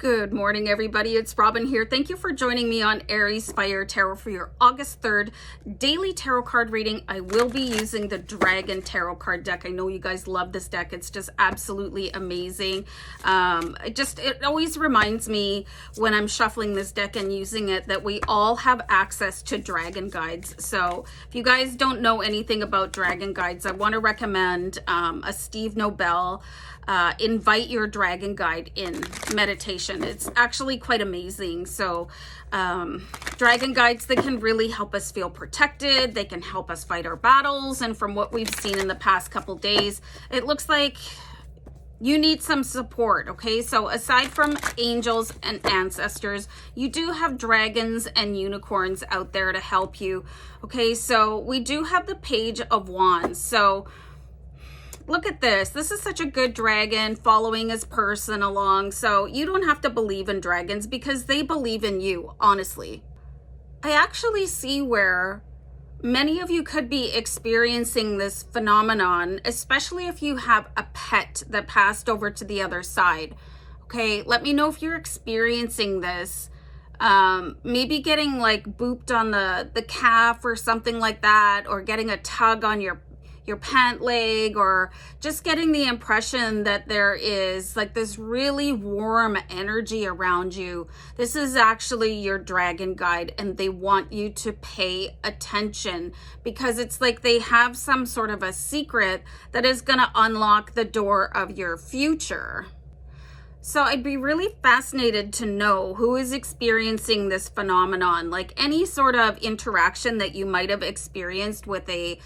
Good morning, everybody. It's Robin here. Thank you for joining me on Aries Fire Tarot for your August 3rd daily tarot card reading. I will be using the Dragon Tarot card deck. I know you guys love this deck. It's just absolutely amazing. It always reminds me when I'm shuffling this deck and using it that we all have access to dragon guides. So if you guys don't know anything about dragon guides, I want to recommend a Steve Nobel invite your dragon guide in meditation. It's actually quite amazing. So dragon guides, they can really help us feel protected. They can help us fight our battles. And from what we've seen in the past couple days, it looks like you need some support. Okay, so aside from angels and ancestors, you do have dragons and unicorns out there to help you. Okay, so we do have the Page of Wands. So look at this. This is such a good dragon following his person along. So you don't have to believe in dragons because they believe in you, honestly. I actually see where many of you could be experiencing this phenomenon, especially if you have a pet that passed over to the other side. Okay, let me know if you're experiencing this. Maybe getting like booped on the calf or something like that, or getting a tug on your pant leg, or just getting the impression that there is like this really warm energy around you. This is actually your dragon guide, and they want you to pay attention because it's like they have some sort of a secret that is going to unlock the door of your future. So I'd be really fascinated to know who is experiencing this phenomenon, like any sort of interaction that you might have experienced with a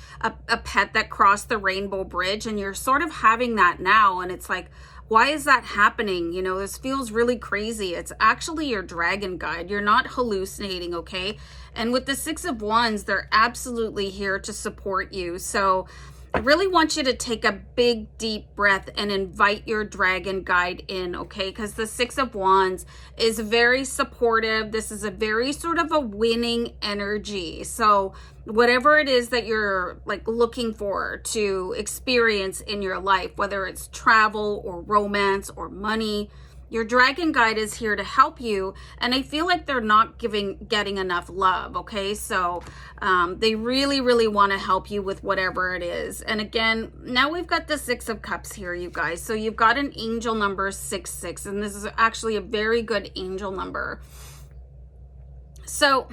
pet that crossed the rainbow bridge, and you're sort of having that now. And it's like, why is that happening? You know, this feels really crazy. It's actually your dragon guide. You're not hallucinating, okay? And with the Six of Wands, they're absolutely here to support you. So I really want you to take a big, deep breath and invite your dragon guide in, okay? Because the Six of Wands is very supportive. This is a very sort of a winning energy. So whatever it is that you're like looking for to experience in your life, whether it's travel or romance or money, your dragon guide is here to help you. And I feel like they're not getting enough love, okay? So they really, really want to help you with whatever it is. And again, now we've got the Six of Cups here, you guys. So you've got an angel number 66, and this is actually a very good angel number. So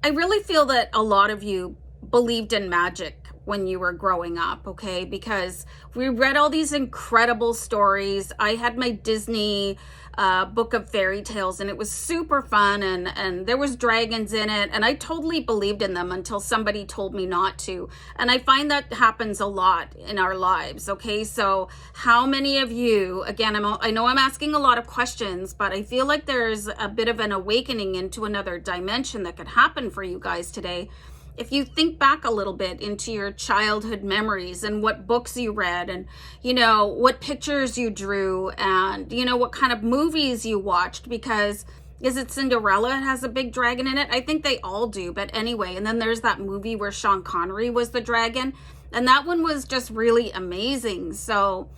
I really feel that a lot of you believed in magic when you were growing up, okay? Because we read all these incredible stories. I had my Disney book of fairy tales, and it was super fun, and there was dragons in it, and I totally believed in them until somebody told me not to. And I find that happens a lot in our lives, okay? So how many of you, again, I know I'm asking a lot of questions, but I feel like there's a bit of an awakening into another dimension that could happen for you guys today. If you think back a little bit into your childhood memories and what books you read, and, you know, what pictures you drew, and, you know, what kind of movies you watched, because is it Cinderella has a big dragon in it? I think they all do, but anyway. And then there's that movie where Sean Connery was the dragon, and that one was just really amazing. So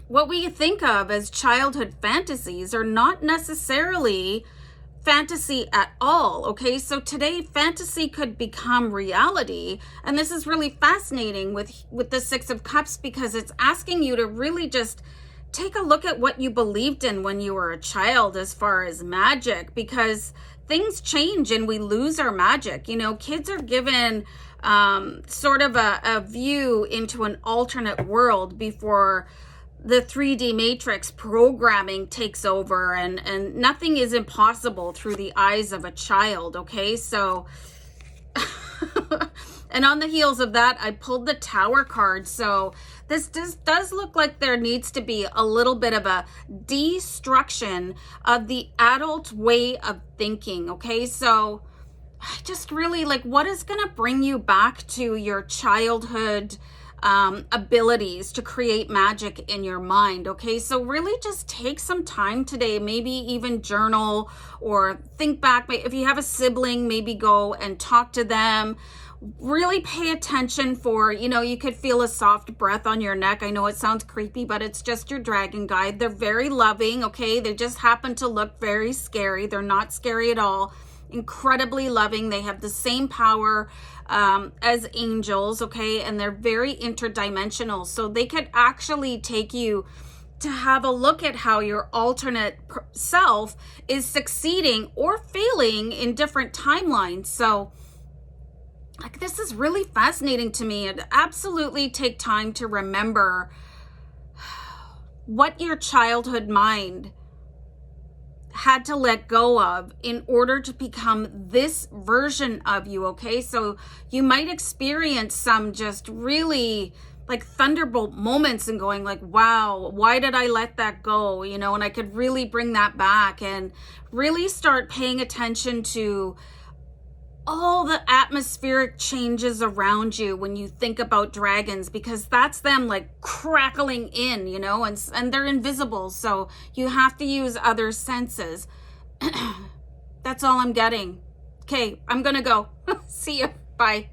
what we think of as childhood fantasies are not necessarily fantasy at all, okay? So today fantasy could become reality, and this is really fascinating with the Six of Cups, because it's asking you to really just take a look at what you believed in when you were a child as far as magic, because things change and we lose our magic. You know, kids are given sort of a view into an alternate world before the 3D matrix programming takes over, and nothing is impossible through the eyes of a child, okay? So and on the heels of that, I pulled the Tower card. So this does look like there needs to be a little bit of a destruction of the adult way of thinking, okay? So I just really like, what is going to bring you back to your childhood abilities to create magic in your mind, okay? So really just take some time today, maybe even journal or think back. If you have a sibling, maybe go and talk to them, really pay attention for, you know, you could feel a soft breath on your neck. I know it sounds creepy, but it's just your dragon guide. They're very loving, okay? They just happen to look very scary. They're not scary at all. Incredibly loving. They have the same power as angels, okay? And they're very interdimensional. So they could actually take you to have a look at how your alternate self is succeeding or failing in different timelines. So like, this is really fascinating to me. And absolutely take time to remember what your childhood mind had to let go of in order to become this version of you, okay? So you might experience some just really like thunderbolt moments and going like, wow, why did I let that go? You know, and I could really bring that back and really start paying attention to all the atmospheric changes around you when you think about dragons, because that's them like crackling in, you know, and they're invisible. So you have to use other senses. That's all I'm getting. Okay, I'm gonna go. See you. Bye.